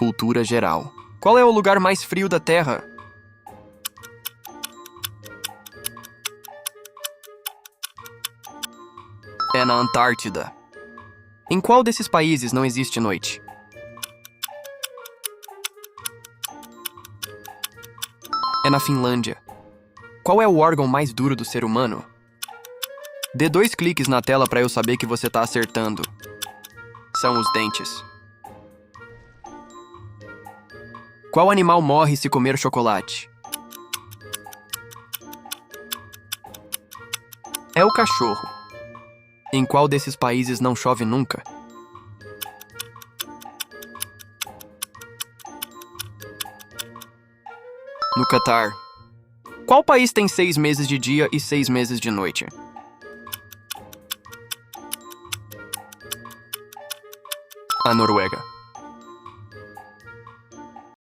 Cultura geral. Qual é o lugar mais frio da Terra? É na Antártida. Em qual desses países não existe noite? É na Finlândia. Qual é o órgão mais duro do ser humano? Dê 2 cliques na tela para eu saber que você tá acertando. São os dentes. Qual animal morre se comer chocolate? É o cachorro. Em qual desses países não chove nunca? No Catar. Qual país tem 6 meses de dia e 6 meses de noite? A Noruega.